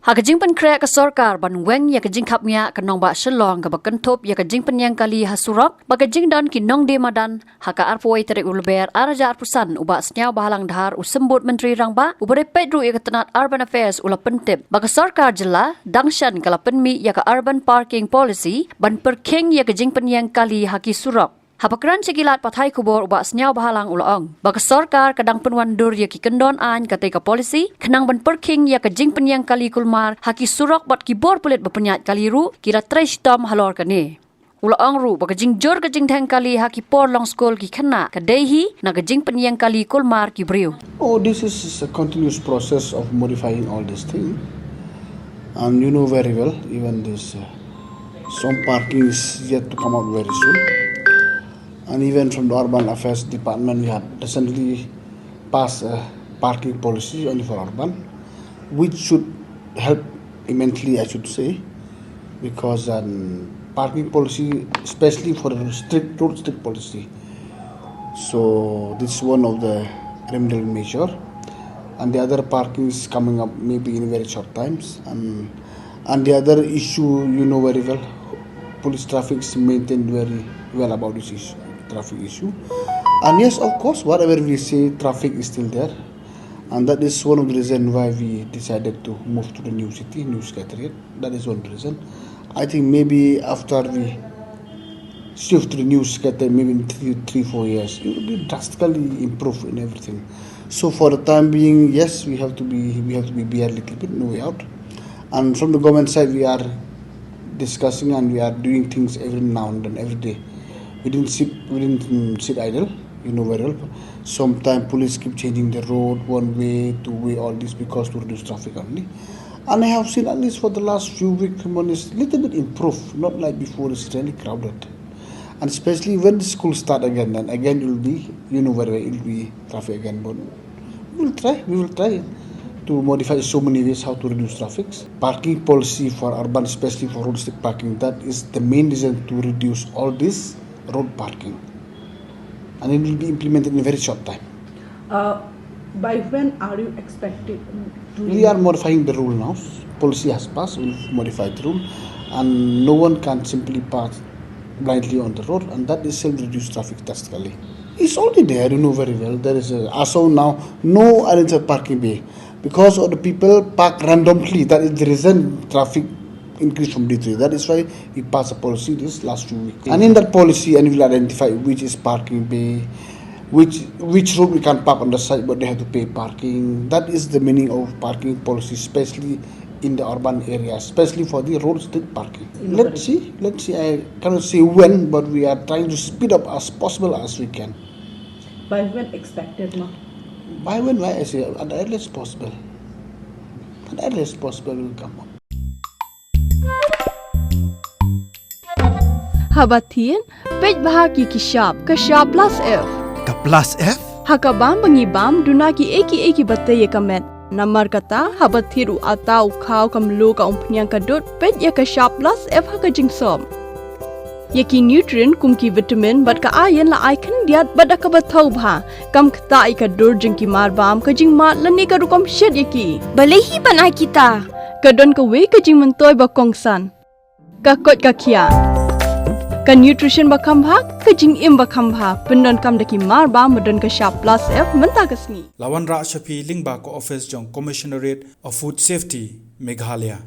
Hakajing pen krek ke Sorkar ban Weng ya kajing kapnya kenong ba Shillong ke bakentop ya kajing pen yang kali hasurok bakajing dan kinong de madan haka arpoi tere ulber araja arpusan uba snyau bahalang dhar usembut menteri rangba ubare pedru ya ketenat urban affairs ula pentip baka Sorkar jela dangshan kala Pynmih ya ka urban parking policy ban perking ya kajing pen yang kali haki surok Hapakran sekilat pathai kubor ubak senyau bahalang ulaong. Baka Sorkar kadang penwandur ya ki Kyndon an ketika polisi kenang ban perking ya kajing penyang kali kulmar haki surok bat kibor pelit berpenyat kali ru kira tresh tom halor kane. Ulaong ru baka jing jor kajing Dheng kali haki por long skol ki kena kadehi na kajing penyang kali kulmar ki briu. Oh, this is a continuous process of modifying all these things. And you know very well, even this some parking is yet to come out very soon. And even from the Urban Affairs Department, we have recently passed a parking policy only for urban, which should help immensely, I should say, because parking policy, especially for the road strict policy. So this is one of the remedial measure, and the other parking is coming up maybe in very short times. And the other issue, you know very well, police traffic is maintained very well about this issue. Traffic issue, and yes, of course, whatever we say, traffic is still there, and that is one of the reasons why we decided to move to the new city, new secretariat. That is one reason. I think maybe after we shift to the new secretariat, maybe in 3-4 years, it will be drastically improved in everything. So for the time being, yes, we have to be a little bit, no way out. And from the government side, we are discussing and we are doing things every now and then, every day. We didn't sit idle, you know very well. Sometimes police keep changing the road, one way, two way, all this because to reduce traffic only. And I have seen at least for the last few weeks, it's a little bit improved, not like before, it's really crowded. And especially when the school start again, then again it will be, you know very well, it will be traffic again. But we will try to modify so many ways how to reduce traffic. Parking policy for urban, especially for road strict parking, that is the main reason to reduce all this road parking, and it will be implemented in a very short time. By when are you expected to? We are modifying the rule now. Policy has passed, we will modify the rule, and no one can simply pass blindly on the road, and that is self-reduced traffic drastically. It's already there, you know very well. There is also now no arranged parking bay because of the people park randomly. That is the reason traffic increase from D3. That is why we passed a policy this last few weeks. And in that policy, and we will identify which is parking bay, which road we can park on the side, but they have to pay parking. That is the meaning of parking policy, especially in the urban areas, especially for the road strict parking. Let's see. I cannot say when, but we are trying to speed up as possible as we can. By when expected, no? By when? Why I say at the earliest possible. At the earliest possible will come up. Habatin, pej bahagi kishap, kashap plus F. Ka plus F? Hakabam bangibam dunaki eki bataye kamet. Namar kata habathiru atau kau kamlu ka umpnyang kadut pej ya kashap plus F hakajing som. Yaki nutrient kumki vitamin bat ka ayan la icon diat bada ka bathau bha kam khta ikadur jingki marbam kajing mat lani ka rukom shed yaki. Balehi banai kita. Kadon ka we kajing mentoy bakongsan. Ka kot ka kia. Ka nutrition bakam bhak kajing im bakam bha pendon kam daki mar ba modon ka sharp plus F menta kasni Lawan Ra Shafi Lingba ko office jong Commissionerate of Food Safety Meghalaya